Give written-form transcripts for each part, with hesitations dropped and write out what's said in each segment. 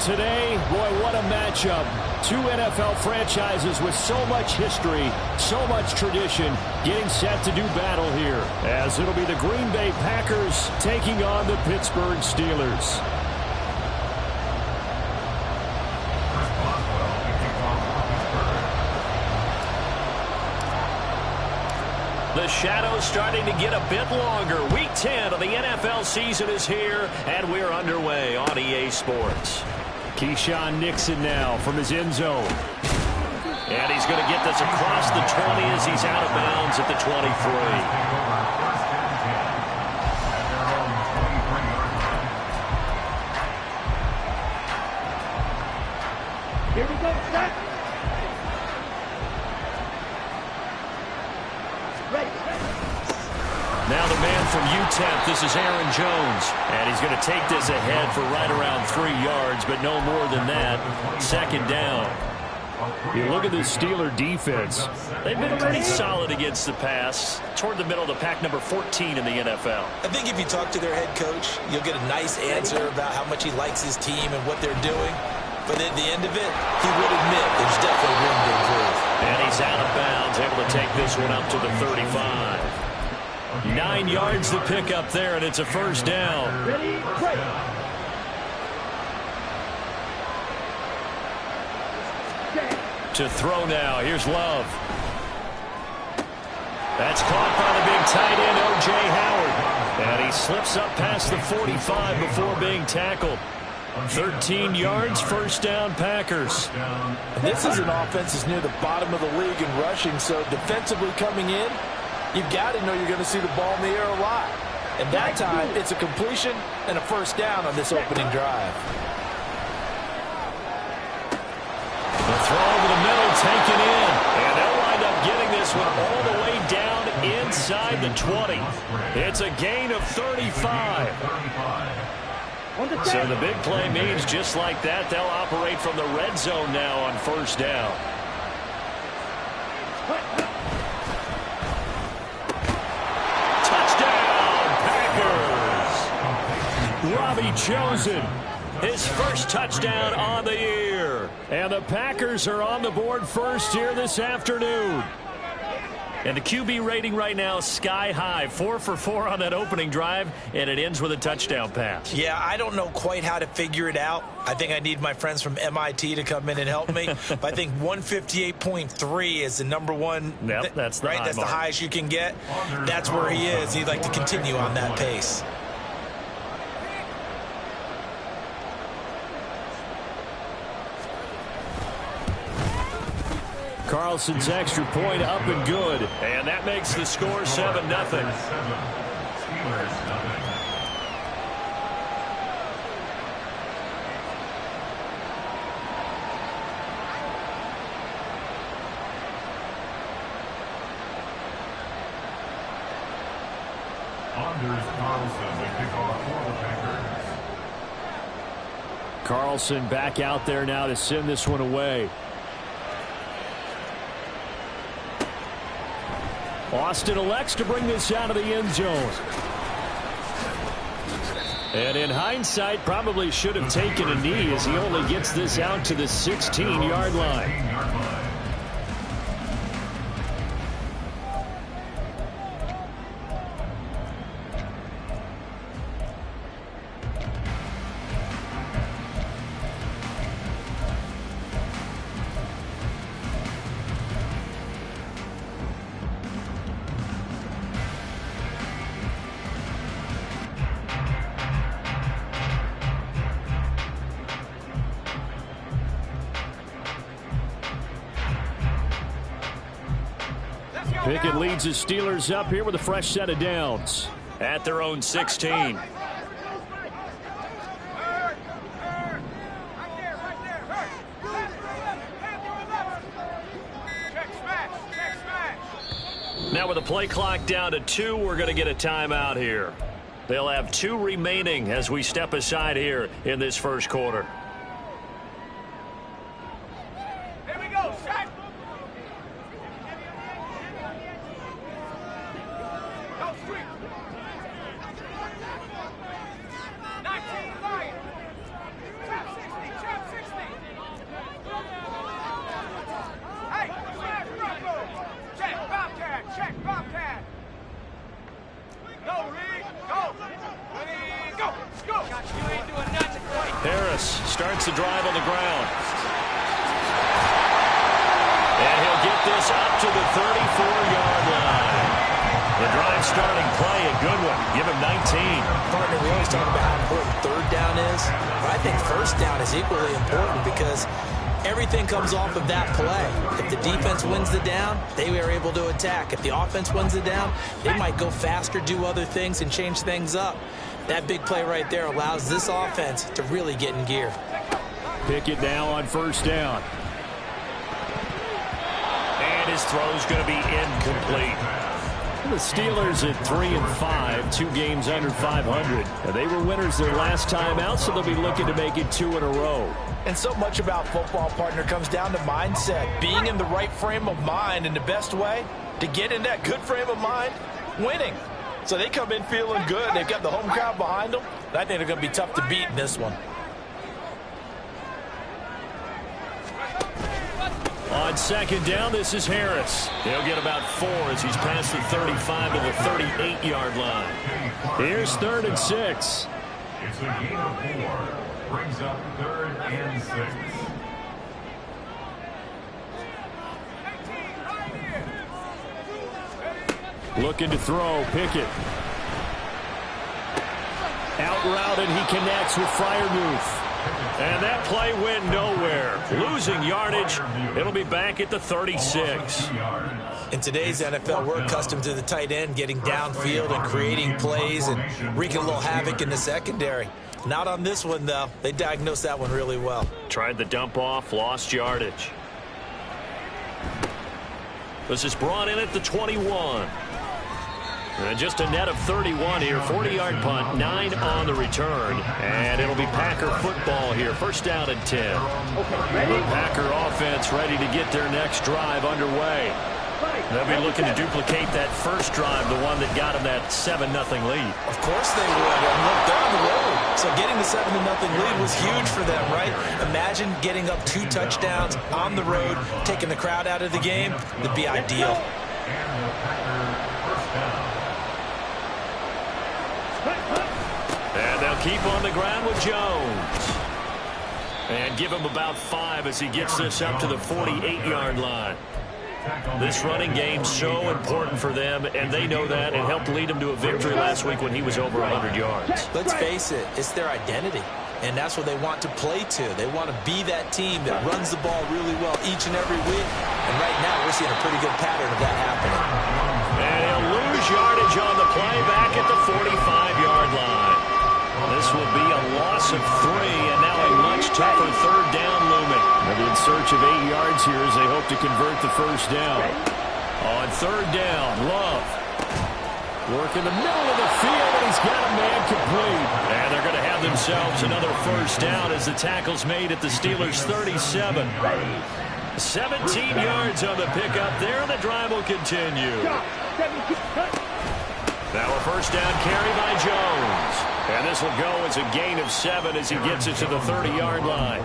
today, boy, what a matchup. Two NFL franchises with so much history, so much tradition, getting set to do battle here, as it'll be the Green Bay Packers taking on the Pittsburgh Steelers. The shadow's starting to get a bit longer. Week 10 of the NFL season is here, and we're underway on EA Sports. Keyshawn Nixon now from his end zone. And he's going to get this across the 20 as he's out of bounds at the 23. Here we go, set. Now the man from UTEP, this is Aaron Jones. And he's going to take this ahead for right around 3 yards, but no more than that. Second down. You look at the Steeler defense. They've been pretty solid against the pass. Toward the middle of the pack, number 14 in the NFL. I think if you talk to their head coach, you'll get a nice answer about how much he likes his team and what they're doing. But at the end of it, he would admit there's definitely room to improve. And he's out of bounds, able to take this one up to the 35. 9 yards to pick up there, and it's a first down. Ready, break. To throw now. Here's Love. That's caught by the big tight end, O.J. Howard. And he slips up past the 45 before being tackled. 13 yards, first down, Packers. This is an offense that's near the bottom of the league in rushing, so defensively coming in, you've got to know you're going to see the ball in the air a lot. And that time, it's a completion and a first down on this opening drive. The throw over the middle, taken in. And they'll wind up getting this one all the way down inside the 20. It's a gain of 35. So the big play means just like that, they'll operate from the red zone now on first down. Touchdown, Packers! Robbie Chosen, his first touchdown on the year. And the Packers are on the board first here this afternoon. And the QB rating right now is sky high. 4 for 4 on that opening drive, and it ends with a touchdown pass. Yeah, I don't know quite how to figure it out. I think I need my friends from MIT to come in and help me. But I think 158.3 is the number one. Yep, that's the right. high That's mark. the highest you can get. That's where he is. He'd like to continue on that pace. Carlson's extra point up and good. And that makes the score 7-0. Carlson back out there now to send this one away. Austin elects to bring this out of the end zone. And in hindsight, probably should have taken a knee as he only gets this out to the 16-yard line. Pickett leads his Steelers up here with a fresh set of downs. At their own 16. Now with the play clock down to 2, we're going to get a timeout here. They'll have 2 remaining as we step aside here in this first quarter. Harris starts the drive on the ground. And he'll get this up to the 34-yard line. The drive starting play, a good one. Give him 19. Partner, we always talk about how important third down is. But I think first down is equally important because everything comes off of that play. If the defense wins the down, they are able to attack. If the offense wins the down, they might go faster, do other things, and change things up. That big play right there allows this offense to really get in gear. Pickett now on first down. And his throw's going to be incomplete. The Steelers at 3-5, 2 games under 500. They were winners their last time out, so they'll be looking to make it 2 in a row. And so much about football, partner, comes down to mindset. Being in the right frame of mind, and the best way to get in that good frame of mind, winning. So they come in feeling good. They've got the home crowd behind them. And I think they're going to be tough to beat in this one. On second down, this is Harris. He'll get about 4 as he's past the 35 to the 38-yard line. Here's 3rd and 6. It's a gain of 4. Brings up 3rd and 6. Looking to throw, Pickett. Out route, and he connects with Freiermuth. And that play went nowhere. Losing yardage. It'll be back at the 36. In today's NFL, we're accustomed to the tight end getting downfield and creating plays and wreaking a little havoc in the secondary. Not on this one, though. They diagnosed that one really well. Tried the dump off, lost yardage. This is brought in at the 21. And just a net of 31 here. 40-yard punt, 9 on the return. And it'll be Packer football here. First down and 10. The Packer offense ready to get their next drive underway. They'll be looking to duplicate that first drive, the one that got them that 7-0 lead. Of course they would. And look, they're on the road. So getting the 7-0 lead was huge for them, right? Imagine getting up 2 touchdowns on the road, taking the crowd out of the game. That'd be ideal. And they'll keep on the ground with Jones. And give him about 5 as he gets this up to the 48-yard line. This running game's so important for them, and they know that. It helped lead them to a victory last week when he was over 100 yards. Let's face it, it's their identity, and that's what they want to play to. They want to be that team that runs the ball really well each and every week, and right now we're seeing a pretty good pattern of that happening. And he'll lose yardage on the play back at the 45-yard line. This will be a loss of 3, and now a much tougher third down looming. They'll be in search of 8 yards here as they hope to convert the first down. On third down, Love. Work in the middle of the field, and he's got a man complete. And they're going to have themselves another first down as the tackle's made at the Steelers' 37. 17 yards on the pickup there, and the drive will continue. Now a first down carry by Jones. And this will go as a gain of 7 as he gets it to the 30-yard line.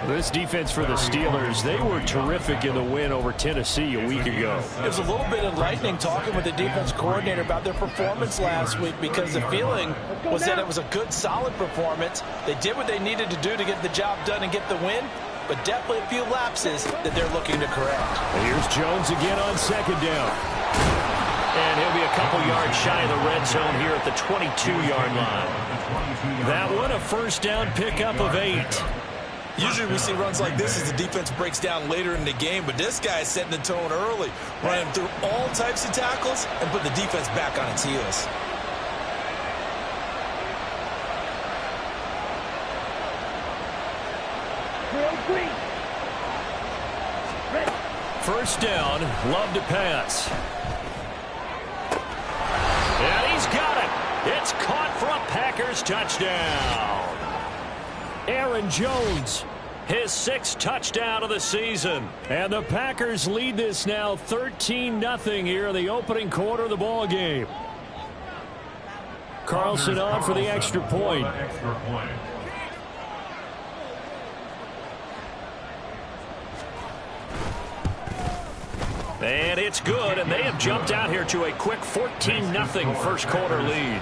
This defense for the Steelers, they were terrific in the win over Tennessee a week ago. It was a little bit enlightening talking with the defense coordinator about their performance last week because the feeling was that it was a good, solid performance. They did what they needed to do to get the job done and get the win, but definitely a few lapses that they're looking to correct. And here's Jones again on second down. And he'll be a couple yards shy of the red zone here at the 22-yard line. That one, a first down pickup of 8. Usually we see runs like this as the defense breaks down later in the game, but this guy is setting the tone early, running through all types of tackles and put the defense back on its heels. First down, Love to pass. And he's got it. It's caught for a Packers touchdown. Aaron Jones, his 6th touchdown of the season. And the Packers lead this now 13-0 here in the opening quarter of the ball game. Carlson on for the extra point. And it's good, and they have jumped out here to a quick 14-0 first quarter lead.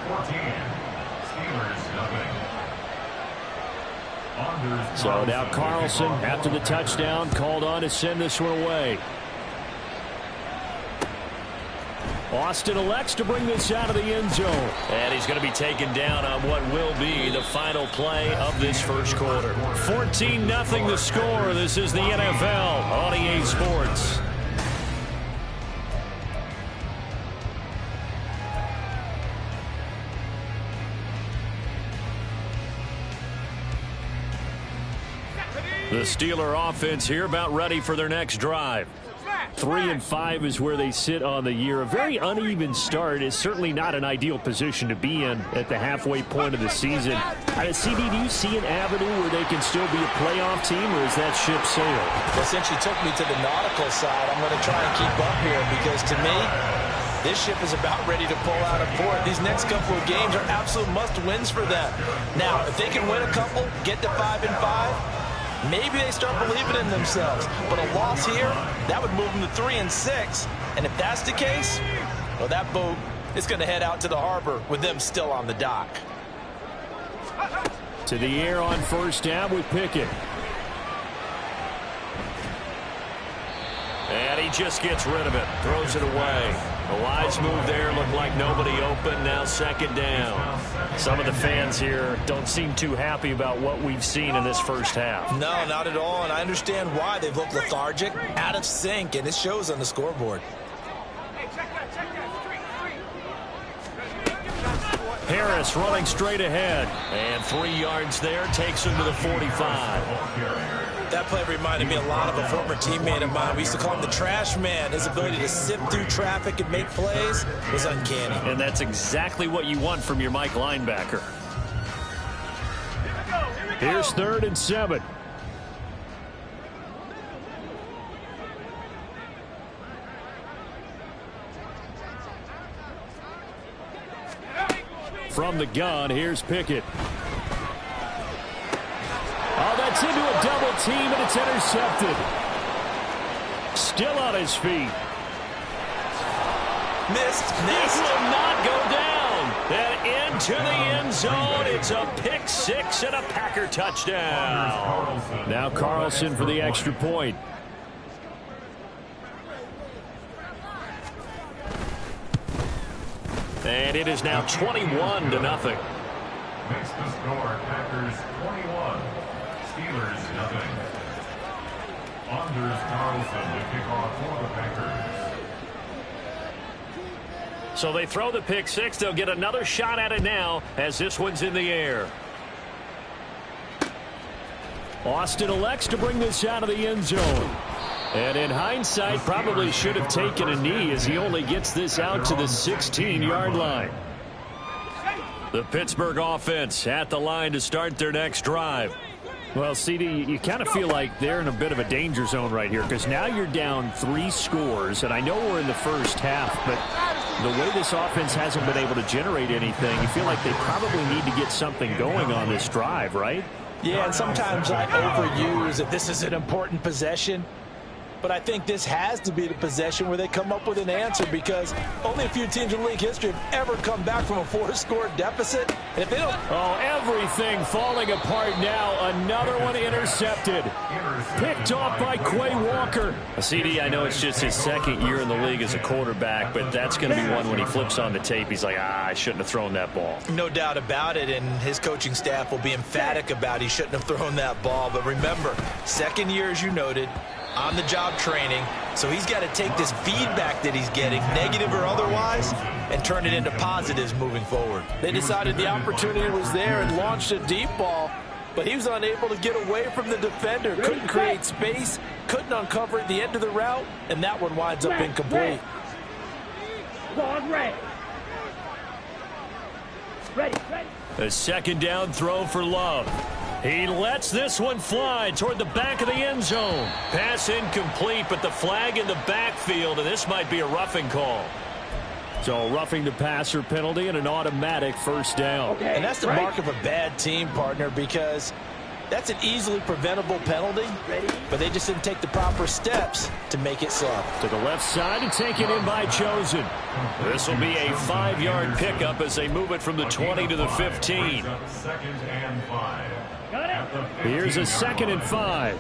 So now Carlson, after the touchdown, called on to send this one away. Austin elects to bring this out of the end zone. And he's going to be taken down on what will be the final play of this first quarter. 14-0 the score. This is the NFL on EA Sports. The Steeler offense here about ready for their next drive. 3-5 is where they sit on the year. A very uneven start is certainly not an ideal position to be in at the halfway point of the season. CD, do you see an avenue where they can still be a playoff team, or is that ship sailed? Well, since you took me to the nautical side, I'm going to try and keep up here because to me, this ship is about ready to pull out of port. These next couple of games are absolute must-wins for them. Now, if they can win a couple, get to 5-5, maybe they start believing in themselves. But a loss here, that would move them to 3-6. And if that's the case, well, that boat is going to head out to the harbor with them still on the dock. To the air on first down with Pickett. And he just gets rid of it. Throws it away. A wise move there. Looked like nobody open. Now second down. Some of the fans here don't seem too happy about what we've seen in this first half. No, not at all. And I understand why. They've looked lethargic, out of sync, and it shows on the scoreboard. Harris running straight ahead. And 3 yards there. Takes him to the 45. That play reminded me a lot of a former teammate of mine. We used to call him the trash man. His ability to sift through traffic and make plays was uncanny. And that's exactly what you want from your Mike linebacker. Here's 3rd and 7. From the gun, here's Pickett. Oh, that's into a double team, and it's intercepted. Still on his feet. Missed. This will not go down. And into the end zone. It's a pick six and a Packer touchdown. Now Carlson for the extra point. And it is now 21-0. Makes the score Packers 21. Steelers nothing. Anders Carlson to kick off for the Packers. So they throw the pick six. They'll get another shot at it now as this one's in the air. Austin elects to bring this out of the end zone. And in hindsight, probably should have taken a knee as he only gets this out to the 16-yard line. The Pittsburgh offense at the line to start their next drive. Well, CD, you kind of feel like they're in a bit of a danger zone right here because now you're down 3 scores, and I know we're in the first half, but the way this offense hasn't been able to generate anything, you feel like they probably need to get something going on this drive, right? Yeah, and sometimes I overuse that this is an important possession. But I think this has to be the possession where they come up with an answer because only a few teams in league history have ever come back from a 4-score deficit. And if they don't... Oh, everything falling apart now. Another one intercepted. Picked off by Quay Walker. CD, I know it's just his second year in the league as a quarterback, but that's going to be one when he flips on the tape. He's like, I shouldn't have thrown that ball. No doubt about it, and his coaching staff will be emphatic about he shouldn't have thrown that ball. But remember, second year, as you noted, on-the-job training, so he's got to take this feedback that he's getting, negative or otherwise, and turn it into positives moving forward. They decided the opportunity was there and launched a deep ball, but he was unable to get away from the defender, couldn't create space, couldn't uncover at the end of the route, and that one winds up incomplete. A second down throw for Love. He lets this one fly toward the back of the end zone. Pass incomplete, but the flag in the backfield, and this might be a roughing call. So roughing the passer penalty and an automatic first down. And that's the mark of a bad team, partner, because that's an easily preventable penalty, but they just didn't take the proper steps to make it so. To the left side and taken in by Chosen. This will be a 5-yard pickup as they move it from the 20 to the 15. 2nd and 5. Here's a 2nd and 5.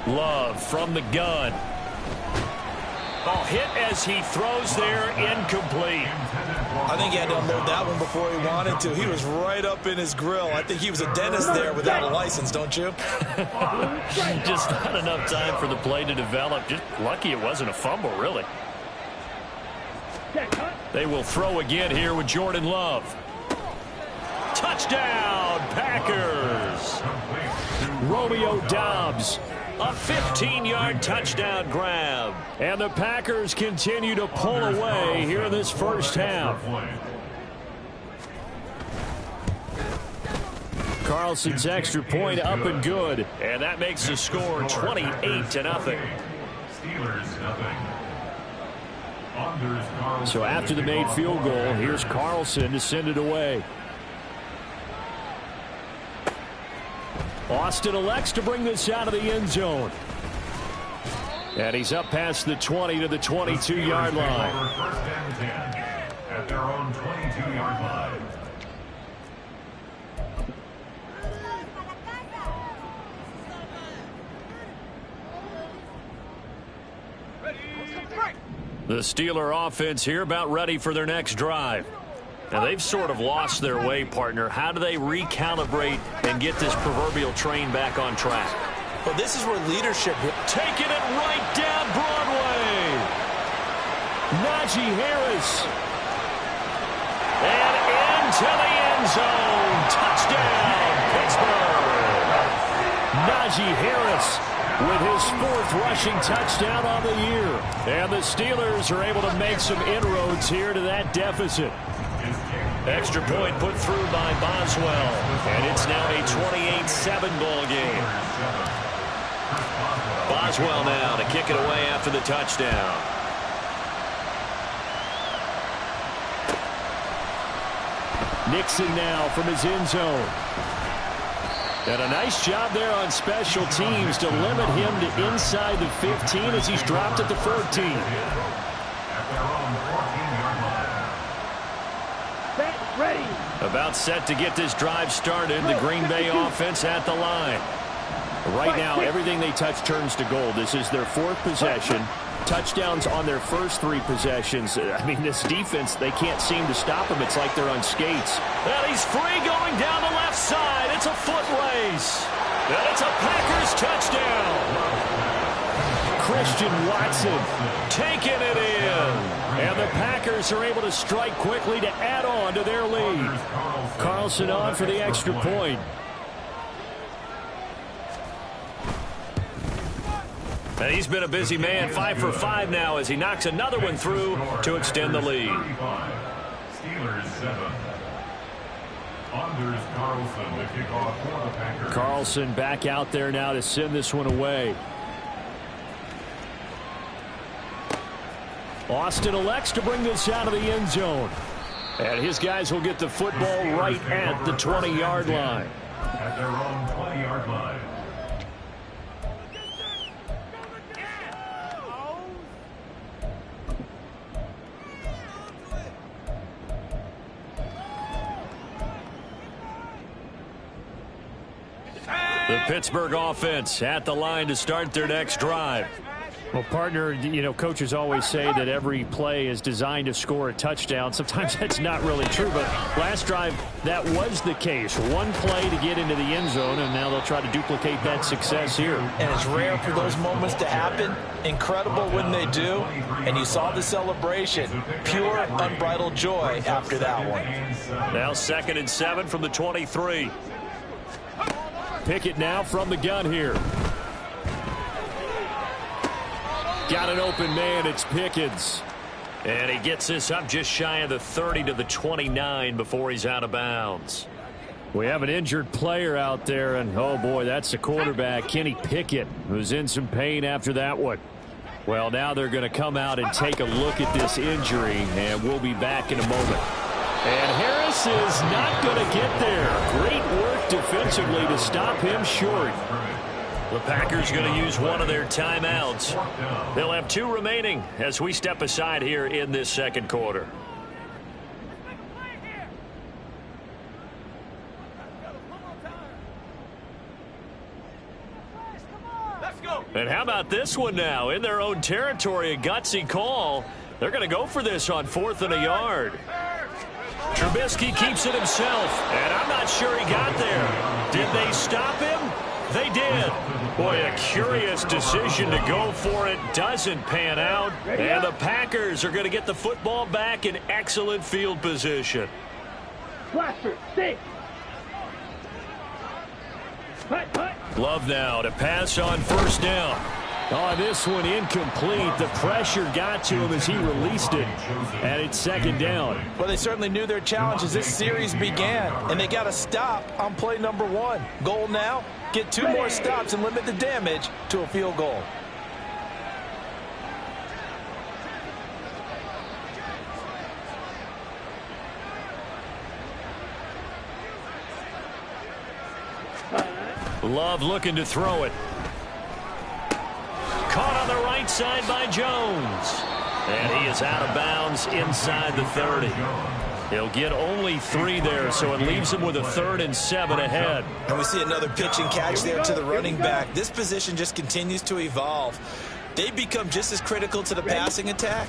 Love from the gun. Oh, hit as he throws there, incomplete. I think he had to unload that one before he wanted to. He was right up in his grill. I think he was a dentist there without a license, don't you? Just not enough time for the play to develop. Just lucky it wasn't a fumble, really. They will throw again here with Jordan Love. Touchdown, Packers. Romeo Doubs. A 15-yard touchdown grab. And the Packers continue to pull away here in this first half. Carlson's extra point up and good. And that makes the score 28-0. Steelers nothing. So after the made field goal, here's Carlson to send it away. Austin elects to bring this out of the end zone. And he's up past the 20 to the 22-yard line. First and 10 at their own 22-yard line. The Steeler offense here about ready for their next drive. Now, they've sort of lost their way, partner. How do they recalibrate and get this proverbial train back on track? Well, this is where leadership... Taking it right down Broadway. Najee Harris. And into the end zone. Touchdown, Pittsburgh. Najee Harris with his 4th rushing touchdown on the year. And the Steelers are able to make some inroads here to that deficit. Extra point put through by Boswell. And it's now a 28-7 ball game. Boswell now to kick it away after the touchdown. Nixon now from his end zone. And a nice job there on special teams to limit him to inside the 15 as he's dropped at the 14. About set to get this drive started. The Green Bay offense at the line. Right now, everything they touch turns to gold. This is their 4th possession. Touchdowns on their first 3 possessions. I mean, this defense, they can't seem to stop him. It's like they're on skates. And he's free going down the left side. It's a foot race. And it's a Packers touchdown. Christian Watson taking it in. And the Packers are able to strike quickly to add on to their lead. Carlson on for the extra point. And he's been a busy man, 5 for 5 now as he knocks another one through to extend the lead. Steelers 7. Anders Carlson to kick off for the Packers. Carlson back out there now to send this one away. Austin elects to bring this out of the end zone. And his guys will get the football right at the 20-yard line. At their own 20-yard line. The Pittsburgh offense at the line to start their next drive. Well, partner, you know, coaches always say that every play is designed to score a touchdown. Sometimes that's not really true, but last drive, that was the case. One play to get into the end zone, and now they'll try to duplicate that success here. And it's rare for those moments to happen. Incredible when they do. And you saw the celebration. Pure, unbridled joy after that one. Now 2nd and 7 from the 23. Pickett now from the gun here. Got an open man. It's Pickens. And he gets this up just shy of the 30 to the 29 before he's out of bounds. We have an injured player out there, and oh boy, that's the quarterback, Kenny Pickett, who's in some pain after that one. Well, now they're going to come out and take a look at this injury, and we'll be back in a moment. And Harris is not going to get there. Great work defensively to stop him short. The Packers going to use one of their timeouts. They'll have 2 remaining as we step aside here in this second quarter. And how about this one now? In their own territory, a gutsy call. They're going to go for this on 4th and a yard. Trubisky keeps it himself, and I'm not sure he got there. Did they stop him? They did. Boy, a curious decision to go for it. Doesn't pan out. And the Packers are going to get the football back in excellent field position. Love now to pass on 1st down. Oh, this one incomplete. The pressure got to him as he released it. And it's 2nd down. Well, they certainly knew their challenge as this series began. And they got to stop on play number 1. Goal now, get 2 more stops and limit the damage to a field goal. Love looking to throw it. Caught on the right side by Jones. And he is out of bounds inside the 30. He'll get only 3 there, so it leaves him with a 3rd and 7 ahead. And we see another pitch and catch there to the running back. This position just continues to evolve. They become just as critical to the passing attack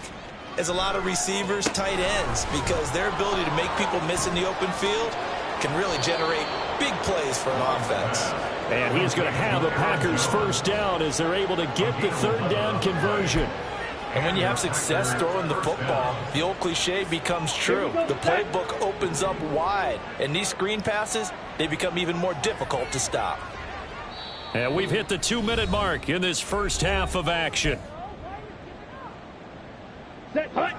as a lot of receivers, tight ends, because their ability to make people miss in the open field can really generate big plays for an offense. And he's going to have the Packers 1st down as they're able to get the 3rd down conversion. And when you have success throwing the football, the old cliche becomes true. The playbook opens up wide. And these screen passes, they become even more difficult to stop. And we've hit the 2-minute mark in this first half of action.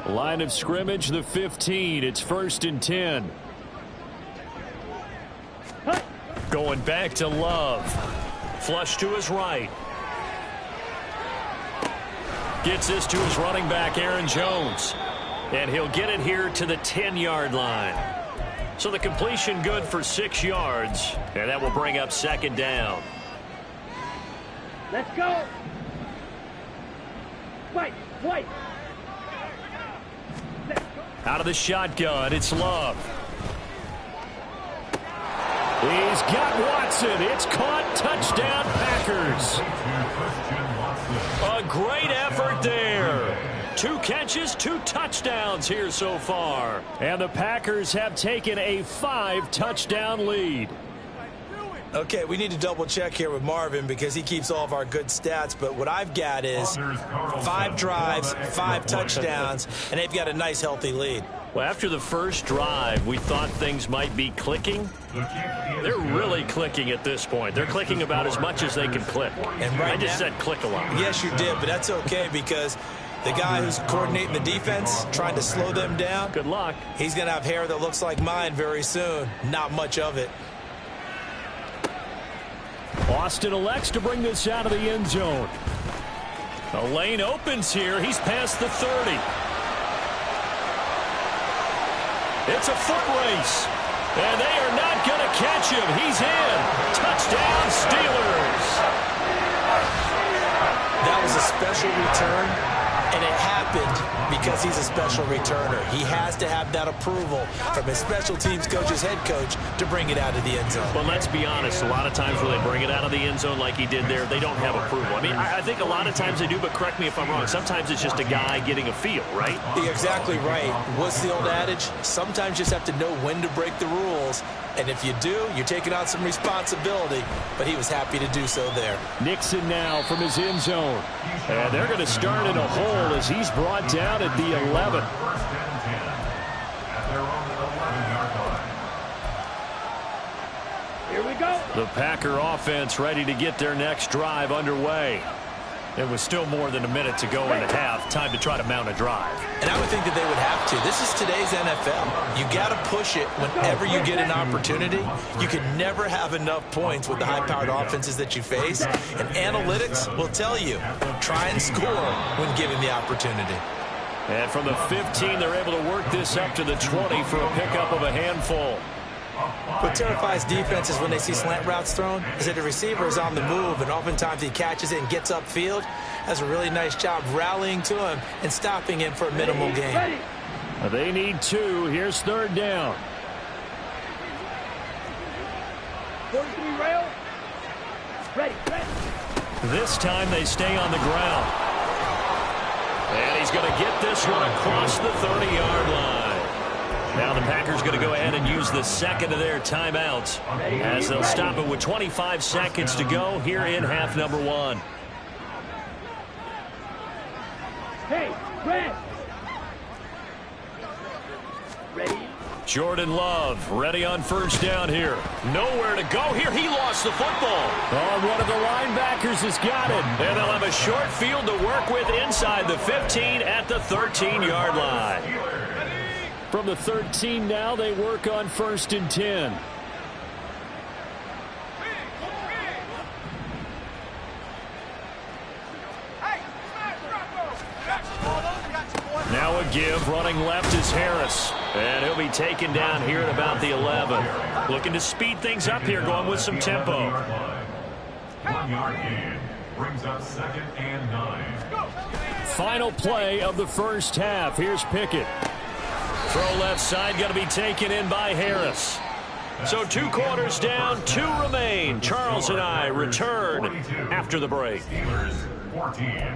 Line of scrimmage, the 15. It's 1st and 10. Going back to Love. Flush to his right. Gets this to his running back, Aaron Jones. And he'll get it here to the 10-yard line. So the completion good for 6 yards. And that will bring up 2nd down. Let's go. White. Out of the shotgun, it's Love. He's got Watson. It's caught. Touchdown, Packers. A great effort there. 2 catches, 2 touchdowns here so far. And the Packers have taken a 5-touchdown lead. Okay, we need to double check here with Marvin because he keeps all of our good stats. But what I've got is 5 drives, 5 touchdowns, and they've got a nice, healthy lead. Well, after the first drive, we thought things might be clicking. They're really clicking at this point. They're clicking about as much as they can click. And right I just now, said click a lot. Yes, you did, but that's okay because the guy who's coordinating the defense, trying to slow them down, Good luck. he's going to have hair that looks like mine very soon. Not much of it. Austin elects to bring this out of the end zone. The lane opens here. He's past the 30. It's a foot race. And they are not going to catch him. He's in. Touchdown, Steelers. That was a special return, and it happened because he's a special returner. He has to have that approval from his special teams coach's head coach to bring it out of the end zone. Well, let's be honest. A lot of times when they bring it out of the end zone like he did there, they don't have approval. I mean, I think a lot of times they do, but correct me if I'm wrong. Sometimes it's just a guy getting a feel, right? You're exactly right. What's the old adage? Sometimes you just have to know when to break the rules. And if you do, you're taking on some responsibility. But he was happy to do so there. Nixon now from his end zone. And they're going to start in a hole as he's brought down at the 11. Here we go. The Packer offense ready to get their next drive underway. There was still more than a minute to go in the half. Time to try to mount a drive. And I would think that they would have to. This is today's NFL. You got to push it whenever you get an opportunity. You can never have enough points with the high-powered offenses that you face. And analytics will tell you, try and score when given the opportunity. And from the 15, they're able to work this up to the 20 for a pickup of a handful. What terrifies defenses when they see slant routes thrown is that the receiver is on the move, and oftentimes he catches it and gets upfield. Does a really nice job rallying to him and stopping him for a minimal gain. They need 2. Here's 3rd down. 43 rail. Ready. This time they stay on the ground. And he's going to get this one across the 30-yard line. Now the Packers going to go ahead and use the second of their timeouts as they'll stop it with 25 seconds to go here in half number 1. Hey, Red. Ready? Jordan Love ready on first down here. Nowhere to go here. He lost the football. Oh, one of the linebackers has got it. And they'll have a short field to work with inside the 15 at the 13-yard line. From the 13 now, they work on 1st and 10. Now a give, running left is Harris. And he'll be taken down here at about the 11. Looking to speed things up here, going with some tempo. 1 yard gain brings up 2nd and 9. Final play of the first half. Here's Pickett. Throw left side, going to be taken in by Harris. So 2 quarters down, 2 remain. Charles and I return after the break. Steelers 14.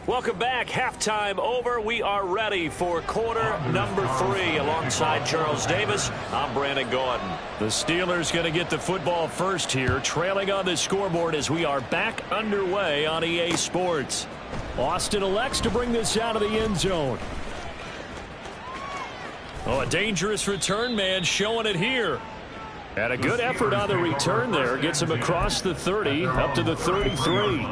Welcome back. Halftime over. We are ready for quarter number 3. Alongside Charles Davis, I'm Brandon Gordon. The Steelers going to get the football first here, trailing on the scoreboard as we are back underway on EA Sports. Austin elects to bring this out of the end zone. Oh, a dangerous return man showing it here. And a good effort on the return there. Gets him across the 30, up to the 33.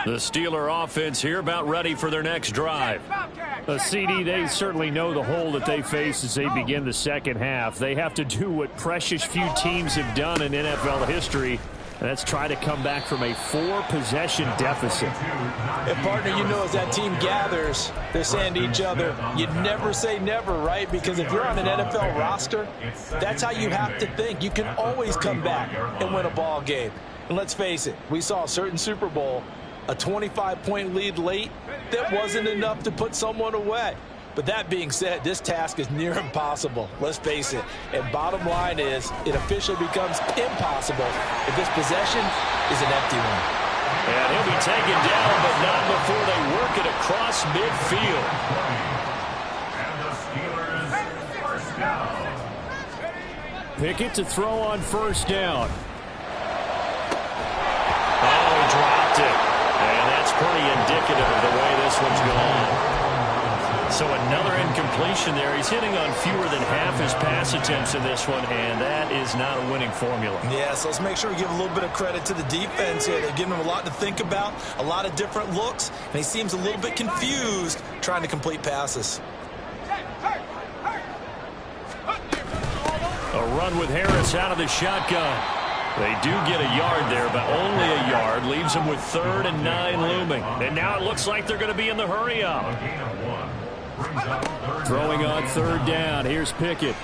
The Steeler offense here about ready for their next drive. CD, they certainly know the hole that they face as they begin the second half. They have to do what precious few teams have done in NFL history, and that's try to come back from a 4-possession deficit. And partner, you know, as that team gathers, they're saying to each other, you never say never, right? Because if you're on an NFL roster, that's how you have to think. You can always come back and win a ball game. And let's face it, we saw a certain Super Bowl, a 25-point lead late, that wasn't enough to put someone away. But that being said, this task is near impossible. Let's face it. And bottom line is, it officially becomes impossible if this possession is an empty one. And he'll be taken down, but not before they work it across midfield. And the Steelers first down. Pickett to throw on first down. Oh, he dropped it. And that's pretty indicative of the way this one's gone. So another incompletion there. He's hitting on fewer than half his pass attempts in this one, and that is not a winning formula. Yeah, so let's make sure we give a little bit of credit to the defense here. They've given him a lot to think about, a lot of different looks, and he seems a little bit confused trying to complete passes. A run with Harris out of the shotgun. They do get a yard there, but only a yard. Leaves them with 3rd and 9 looming. And now it looks like they're going to be in the hurry-up. Throwing on 3rd down. Here's Pickett.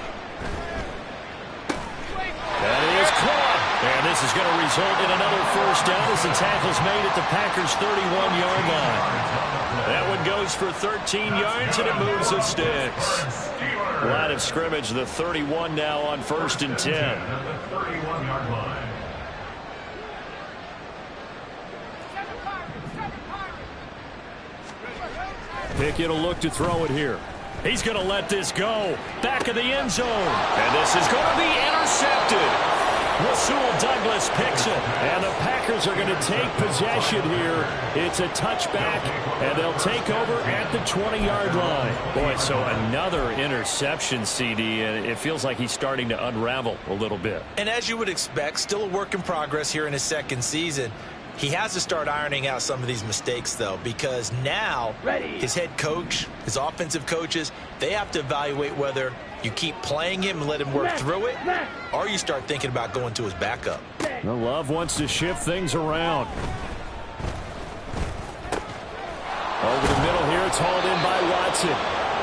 That is caught. And this is going to result in another first down as the tackle's made at the Packers' 31-yard line. That one goes for 13 yards, and it moves the sticks. Line of scrimmage, the 31 now on 1st and 10. Pickett will look to throw it here. He's going to let this go. Back of the end zone. And this is going to be intercepted. Rasul Douglas picks it. And the Packers are going to take possession here. It's a touchback, and they'll take over at the 20-yard line. Boy, so another interception, CD, and it feels like he's starting to unravel a little bit. And as you would expect, still a work in progress here in his second season. He has to start ironing out some of these mistakes, though, because now his head coach, his offensive coaches, they have to evaluate whether you keep playing him and let him work through it, or you start thinking about going to his backup. Well, Love wants to shift things around. Over the middle here, it's hauled in by Watson.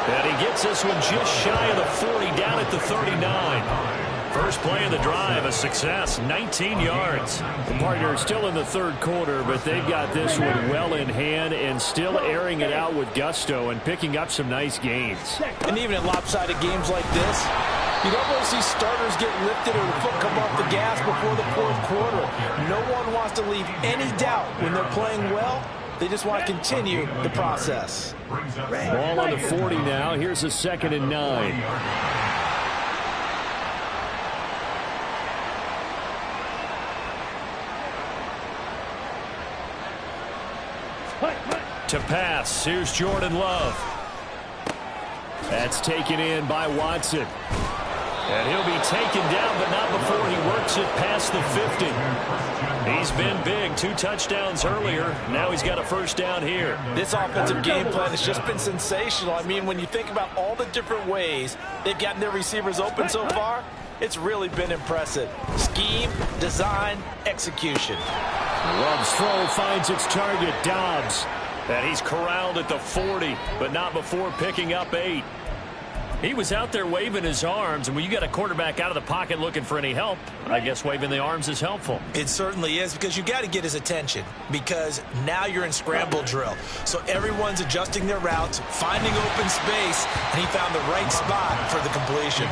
And he gets this one just shy of the 40, down at the 39. First play of the drive, a success, 19 yards. The partner is still in the third quarter, but they've got this one well in hand and still airing it out with gusto and picking up some nice gains. And even in lopsided games like this, you don't really see starters get lifted or the foot come off the gas before the fourth quarter. No one wants to leave any doubt when they're playing well. They just want to continue the process. Ball on the 40 now. Here's a 2nd and 9. To pass, here's Jordan Love. That's taken in by Watson. And he'll be taken down, but not before he works it past the 50. He's been big. 2 touchdowns earlier. Now he's got a first down here. This offensive game plan has just been sensational. I mean, when you think about all the different ways they've gotten their receivers open so far, it's really been impressive. Scheme, design, execution. Love's throw finds its target, Dobbs. And he's corralled at the 40, but not before picking up 8. He was out there waving his arms, and when you got a quarterback out of the pocket looking for any help, I guess waving the arms is helpful. It certainly is, because you got to get his attention, because now you're in scramble drill. So everyone's adjusting their routes, finding open space, and he found the right spot for the completion.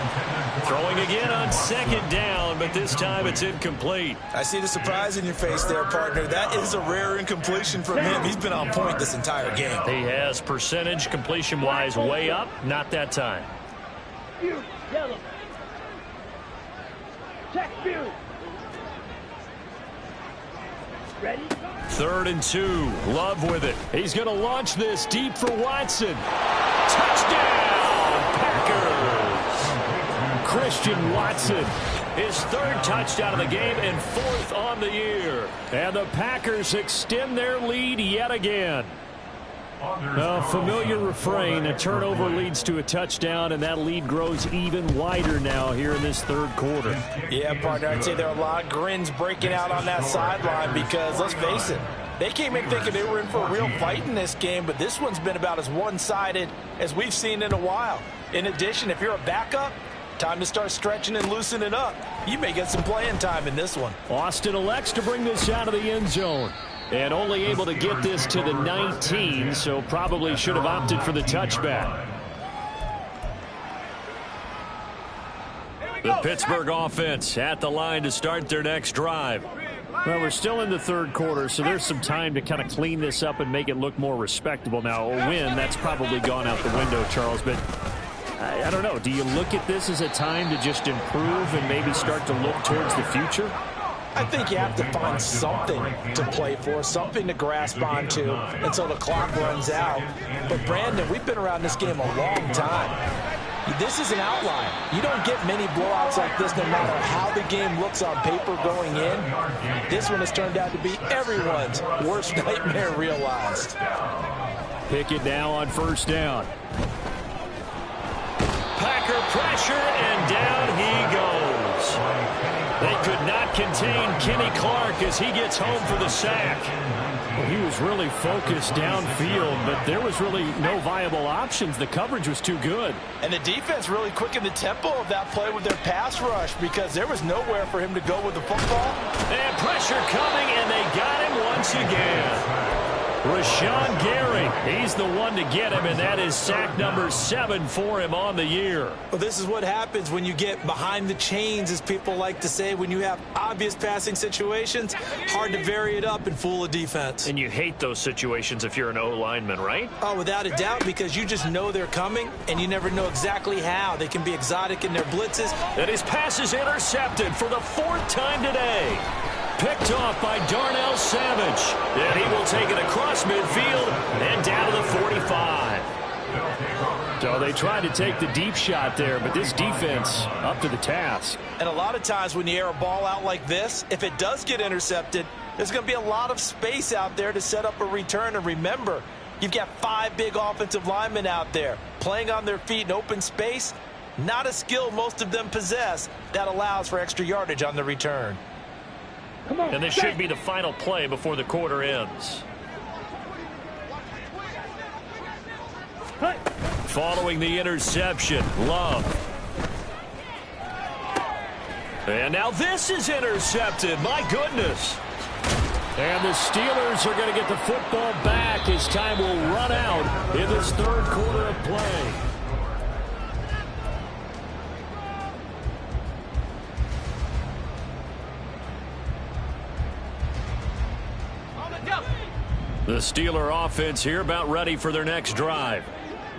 Throwing again on 2nd down, but this time it's incomplete. I see the surprise in your face there, partner. That is a rare incompletion from him. He's been on point this entire game. He has percentage completion-wise way up, not that time. Yellow. Check view. Ready? 3rd and 2. Love with it. He's going to launch this deep for Watson. Touchdown, Packers! Christian Watson. His 3rd touchdown of the game and 4th on the year. And the Packers extend their lead yet again. A familiar refrain, a turnover leads to a touchdown, and that lead grows even wider now here in this 3rd quarter. Yeah, partner, I'd say there are a lot of grins breaking out on that sideline because, let's face it, they came in thinking they were in for a real fight in this game, but this one's been about as one-sided as we've seen in a while. In addition, if you're a backup, time to start stretching and loosening up. You may get some playing time in this one. Austin elects to bring this out of the end zone. And only able to get this to the 19, so probably should have opted for the touchback. The Pittsburgh offense at the line to start their next drive. Well, we're still in the 3rd quarter, so there's some time to kind of clean this up and make it look more respectable. Now, a win, that's probably gone out the window, Charles, but I don't know. Do you look at this as a time to just improve and maybe start to look towards the future? I think you have to find something to play for, something to grasp onto until the clock runs out. But, Brandon, we've been around this game a long time. This is an outlier. You don't get many blowouts like this no matter how the game looks on paper going in. This one has turned out to be everyone's worst nightmare realized. Pick it now on 1st down. Packer pressure, and down he goes. They could not contain Kenny Clark as he gets home for the sack. Well, he was really focused downfield, but there was really no viable options. The coverage was too good. And the defense really quickened the tempo of that play with their pass rush because there was nowhere for him to go with the football. And pressure coming, and they got him once again. Rashawn Gary, he's the one to get him, and that is sack number 7 for him on the year. Well, this is what happens when you get behind the chains, as people like to say. When you have obvious passing situations, hard to vary it up and fool a defense. And you hate those situations if you're an O-lineman, right? Oh, without a doubt, because you just know they're coming, and you never know exactly how. They can be exotic in their blitzes. And his pass is intercepted for the 4th time today. Picked off by Darnell Savage. And he will take it across midfield and down to the 45. So they tried to take the deep shot there, but this defense up to the task. And a lot of times when you air a ball out like this, if it does get intercepted, there's going to be a lot of space out there to set up a return. And remember, you've got 5 big offensive linemen out there playing on their feet in open space. Not a skill most of them possess that allows for extra yardage on the return. And this should be the final play before the quarter ends. Following the interception, Love. And now this is intercepted. My goodness. And the Steelers are going to get the football back as time will run out in this third quarter of play. The Steeler offense here about ready for their next drive.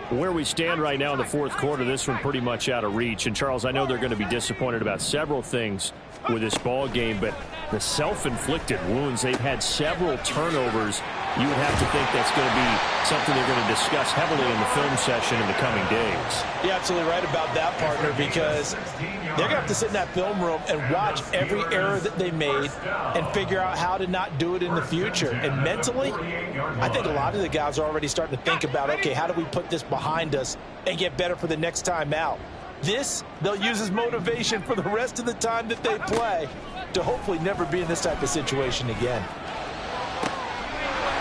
Where we stand right now in the fourth quarter, this one pretty much out of reach. And, Charles, I know they're going to be disappointed about several things with this ball game, but the self-inflicted wounds, they've had several turnovers. You would have to think that's going to be something they're going to discuss heavily in the film session in the coming days. You're absolutely right about that, partner, because they're going to have to sit in that film room and watch every error that they made and figure out how to not do it in the future. And mentally, I think a lot of the guys are already starting to think about, okay, how do we put this behind us and get better for the next time out? This, they'll use as motivation for the rest of the time that they play to hopefully never be in this type of situation again.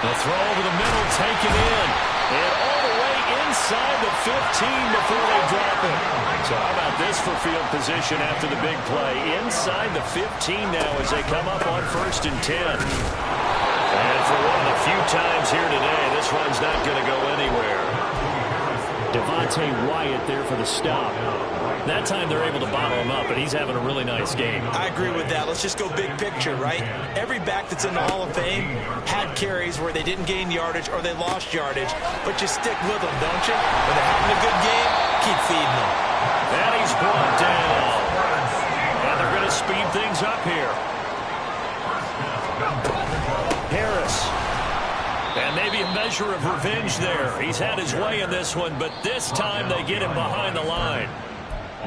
The throw over the middle, taken in. And all the way inside the 15 before they drop it. So how about this for field position after the big play? Inside the 15 now as they come up on 1st and 10. And for one of the few times here today, this one's not going to go anywhere. Devontae Wyatt there for the stop. That time they're able to bottle him up, but he's having a really nice game. I agree with that. Let's just go big picture, right? Every back that's in the Hall of Fame had carries where they didn't gain yardage or they lost yardage, but you stick with them, don't you? When they're having a good game, keep feeding them. And he's brought down. And they're going to speed things up here. Harris. And maybe a measure of revenge there. He's had his way in this one, but this time they get him behind the line.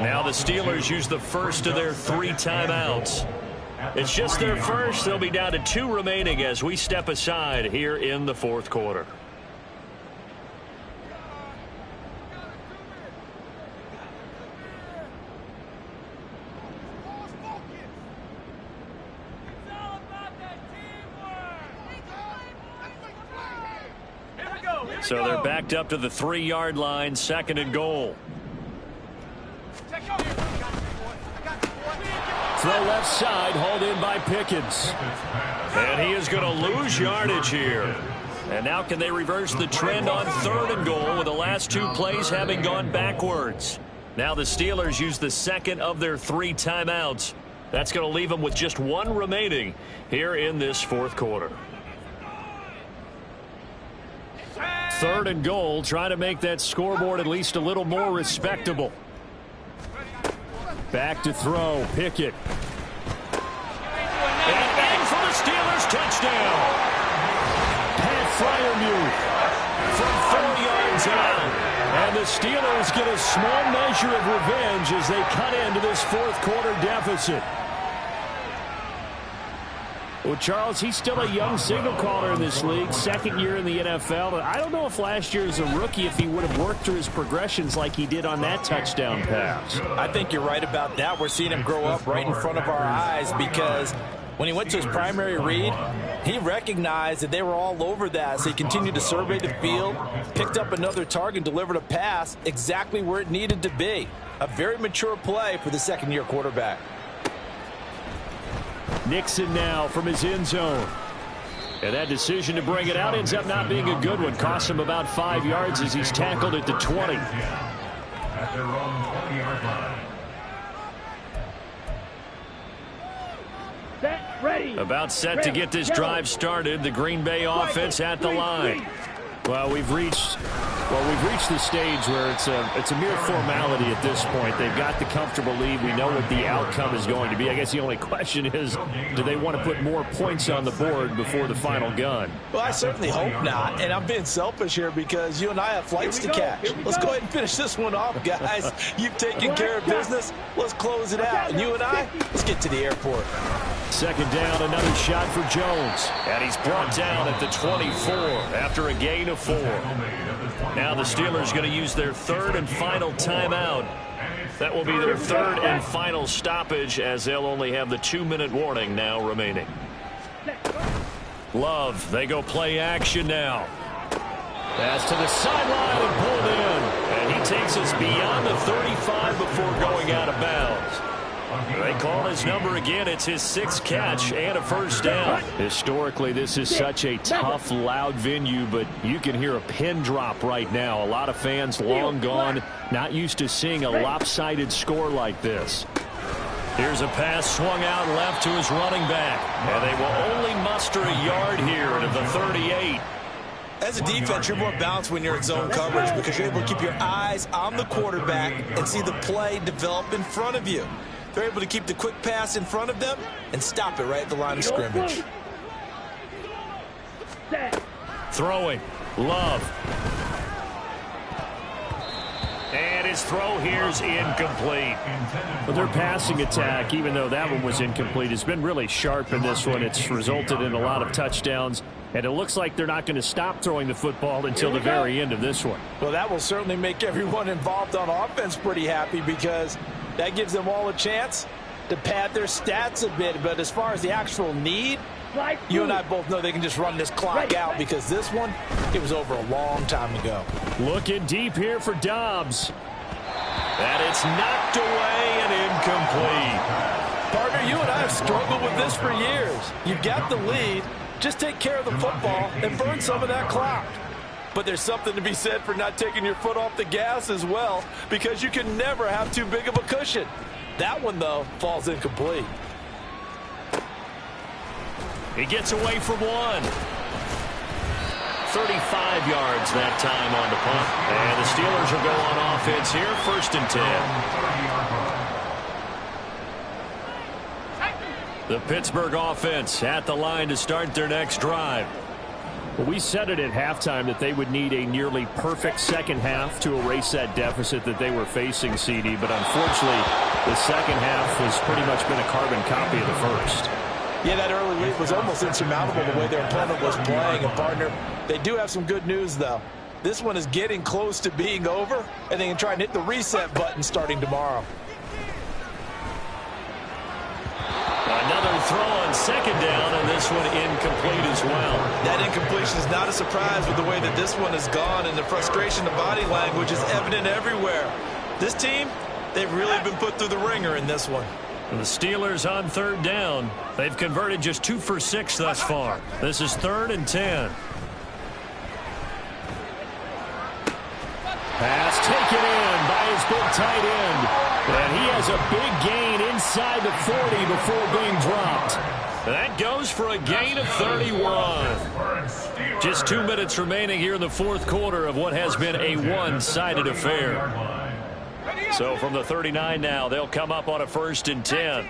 Now the Steelers use the first of their 3 timeouts. It's just their first. They'll be down to 2 remaining as we step aside here in the fourth quarter. So they're backed up to the 3-yard line, 2nd and goal. Throw left side, hauled in by Pickens. And he is going to lose yardage here. And now can they reverse the trend on 3rd and goal with the last 2 plays having gone backwards? Now the Steelers use the 2nd of their 3 timeouts. That's going to leave them with just 1 remaining here in this fourth quarter. 3rd and goal, trying to make that scoreboard at least a little more respectable. Back to throw, Pickett. And in for the Steelers, touchdown. Pat Freiermuth From 4 yards out. And the Steelers get a small measure of revenge as they cut into this fourth quarter deficit. Well, Charles, he's still a young signal caller in this league, 2nd year in the NFL. I don't know if last year as a rookie, if he would have worked through his progressions like he did on that touchdown pass. I think you're right about that. We're seeing him grow up right in front of our eyes because when he went to his primary read, he recognized that they were all over that. So he continued to survey the field, picked up another target, delivered a pass exactly where it needed to be. A very mature play for the 2nd-year quarterback. Nixon now from his end zone. And that decision to bring it out ends up not being a good one. Costs him about 5 yards as he's tackled at the 20. At their own 20-yard line. Set, ready. About set to get this drive started. The Green Bay offense at the line. Well, we've reached the stage where it's a mere formality at this point. They've got the comfortable lead. We know what the outcome is going to be. I guess the only question is, do they want to put more points on the board before the final gun? Well, I certainly hope not. And I'm being selfish here because you and I have flights to catch. Let's go ahead and finish this one off, guys. You've taken care of business. Let's close it out. And you and I, let's get to the airport. 2nd down, another shot for Jones. And he's brought down at the 24 after a gain of 4. Now the Steelers going to use their 3rd and final timeout. That will be their 3rd and final stoppage as they'll only have the 2-minute warning now remaining. Love, they go play action now. Pass to the sideline and pulled in. And he takes us beyond the 35 before going out of bounds. They call his number again. It's his 6th catch and a first down. Historically, this is such a tough, loud venue, but you can hear a pin drop right now. A lot of fans long gone, not used to seeing a lopsided score like this. Here's a pass swung out left to his running back. And they will only muster a yard here to the 38. As a defense, you're more balanced when you're in zone coverage because you're able to keep your eyes on the quarterback and see the play develop in front of you. They're able to keep the quick pass in front of them and stop it right at the line of scrimmage. Throwing. Love. And his throw here's incomplete. But their passing attack, even though that one was incomplete, has been really sharp in this one. It's resulted in a lot of touchdowns. And it looks like they're not going to stop throwing the football until the very end of this one. Well, that will certainly make everyone involved on offense pretty happy because that gives them all a chance to pad their stats a bit. But as far as the actual need, you and I both know they can just run this clock out because this one, it was over a long time ago. Looking deep here for Dobbs. And it's knocked away and incomplete. Partner, you and I have struggled with this for years. You've got the lead. Just take care of the football and burn some of that clock. But there's something to be said for not taking your foot off the gas as well because you can never have too big of a cushion. That one, though, falls incomplete. He gets away from one. 35 yards that time on the punt. And the Steelers will go on offense here, 1st and 10. The Pittsburgh offense at the line to start their next drive. Well, we said it at halftime that they would need a nearly perfect second half to erase that deficit that they were facing, CD. But unfortunately, the second half has pretty much been a carbon copy of the first. Yeah, that early lead was almost insurmountable the way their opponent was playing. And, partner, they do have some good news, though. This one is getting close to being over, and they can try and hit the reset button starting tomorrow. Another throw on 2nd down, and this one incomplete as well. That incompletion is not a surprise with the way that this one has gone, and the frustration, the body language is evident everywhere. This team, they've really been put through the ringer in this one. The Steelers on 3rd down. They've converted just 2 for 6 thus far. This is 3rd and 10. Pass taken in by his big tight end. And he has a big gain inside the 40 before being dropped. That goes for a gain of 31. Just 2 minutes remaining here in the 4th quarter of what has been a one-sided affair. So from the 39 now, they'll come up on a 1st and 10.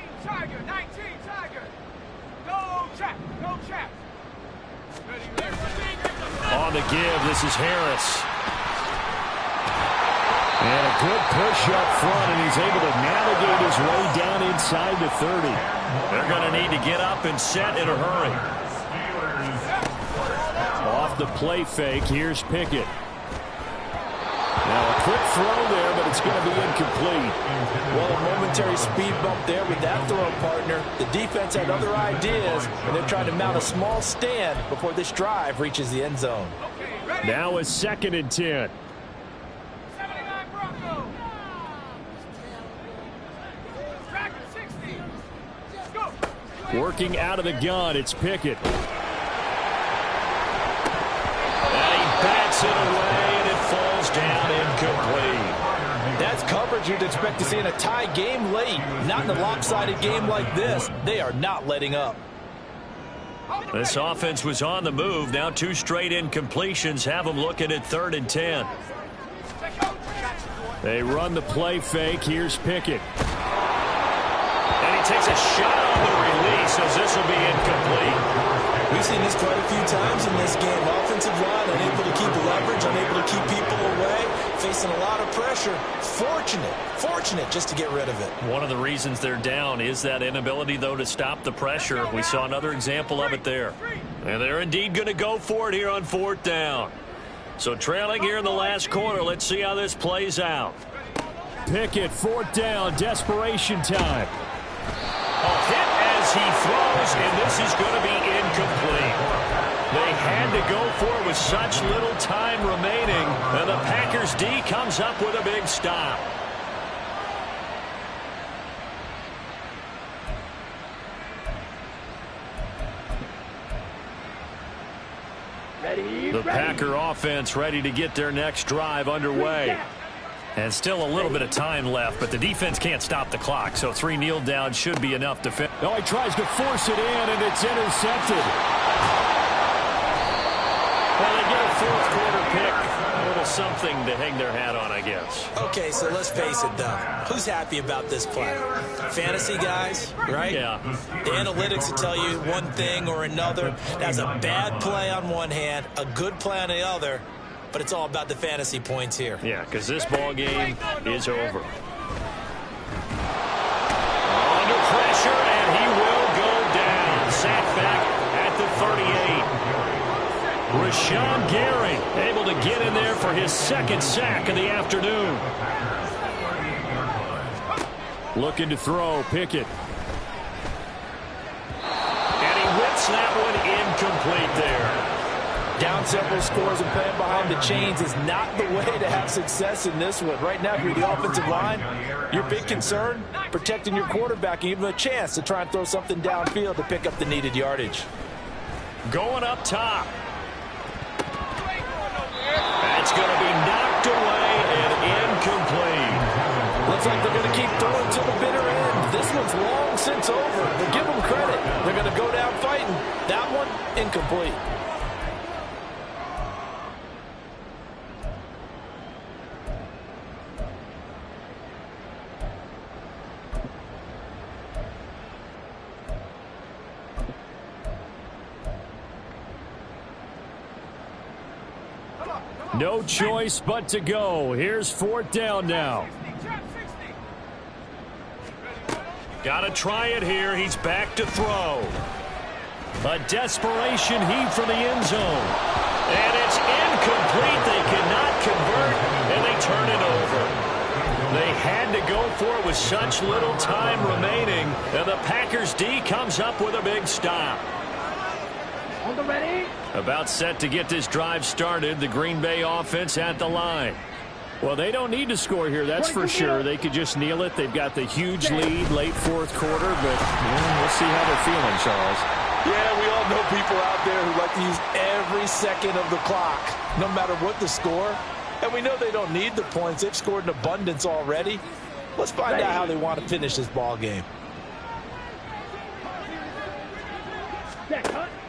On the give, this is Harris. And a good push up front, and he's able to navigate his way down inside the 30. They're going to need to get up and set in a hurry. Off the play fake, here's Pickett. Now a quick throw there, but it's going to be incomplete. Well, a momentary speed bump there with that throw, partner. The defense had other ideas, and they're trying to mount a small stand before this drive reaches the end zone. Now a 2nd and 10. Working out of the gun, it's Pickett. And he bats it away, and it falls down incomplete. That's coverage you'd expect to see in a tie game late. Not in a lopsided game like this. They are not letting up. This offense was on the move. Now 2 straight incompletions have them looking at 3rd and 10. They run the play fake. Here's Pickett. And he takes a shot on the release as this will be incomplete. We've seen this quite a few times in this game. Offensive line unable to keep leverage, unable to keep people away, facing a lot of pressure. Fortunate just to get rid of it. One of the reasons they're down is that inability, though, to stop the pressure. We saw another example of it there. And they're indeed going to go for it here on 4th down. So trailing here in the last quarter, let's see how this plays out. Pickett, 4th down, desperation time. A hit as he throws, and this is going to be incomplete. They had to go for it with such little time remaining, and the Packers D comes up with a big stop. Ready? The Packer offense ready to get their next drive underway. And still a little bit of time left, but the defense can't stop the clock, so 3 kneel downs should be enough to finish. Oh, he tries to force it in, and it's intercepted. Well, they get a fourth quarter pick. A little something to hang their hat on, I guess. Okay, so let's face it, though. Who's happy about this play? Fantasy guys, right? Yeah. The analytics will tell you one thing or another. That's a bad play on one hand, a good play on the other, but it's all about the fantasy points here. Yeah, because this ball game is over. Under pressure, and he will go down. Sacked back at the 38. Rashawn Gary able to get in there for his second sack of the afternoon. Looking to throw, Pickett. And he whips that one incomplete there. Down several scores and playing behind the chains is not the way to have success in this one. Right now, if you're the offensive line, your big concern, protecting your quarterback and giving him a chance to try and throw something downfield to pick up the needed yardage. Going up top. That's going to be knocked away and incomplete. Looks like they're going to keep throwing to the bitter end. This one's long since over, but give them credit. They're going to go down fighting. That one, incomplete. No choice but to go. Here's 4th down now. Got to try it here. He's back to throw. A desperation heave from the end zone. And it's incomplete. They cannot convert, and they turn it over. They had to go for it with such little time remaining. And the Packers D comes up with a big stop. On the ready? About set to get this drive started. The Green Bay offense at the line. Well, they don't need to score here, that's for sure. They could just kneel it. They've got the huge lead late 4th quarter, but we'll see how they're feeling, Charles. Yeah, we all know people out there who like to use every second of the clock, no matter what the score. And we know they don't need the points. They've scored in abundance already. Let's find out how they want to finish this ball game.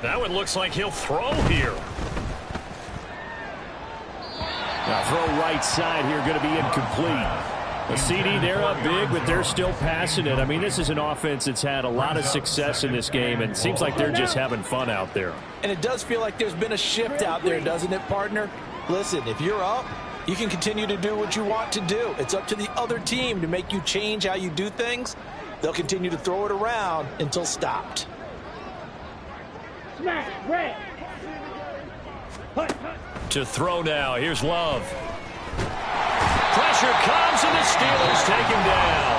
That one looks like he'll throw here. Now throw right side here, going to be incomplete. The CD, they're up big, but they're still passing it. I mean, this is an offense that's had a lot of success in this game, and it seems like they're just having fun out there. And it does feel like there's been a shift out there, doesn't it, partner? Listen, if you're up, you can continue to do what you want to do. It's up to the other team to make you change how you do things. They'll continue to throw it around until stopped. Smash, red. To throw now. Here's Love. Pressure comes, and the Steelers take him down.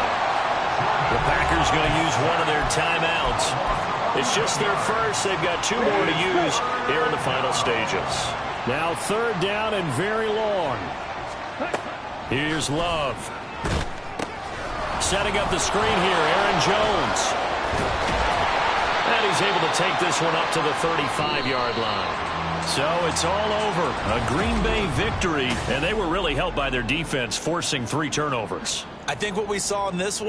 The Packers going to use one of their timeouts. It's just their first. They've got 2 more to use here in the final stages. Now 3rd down and very long. Here's Love. Setting up the screen here, Aaron Jones. And he's able to take this one up to the 35-yard line. So it's all over. A Green Bay victory, and they were really helped by their defense forcing 3 turnovers. I think what we saw in this one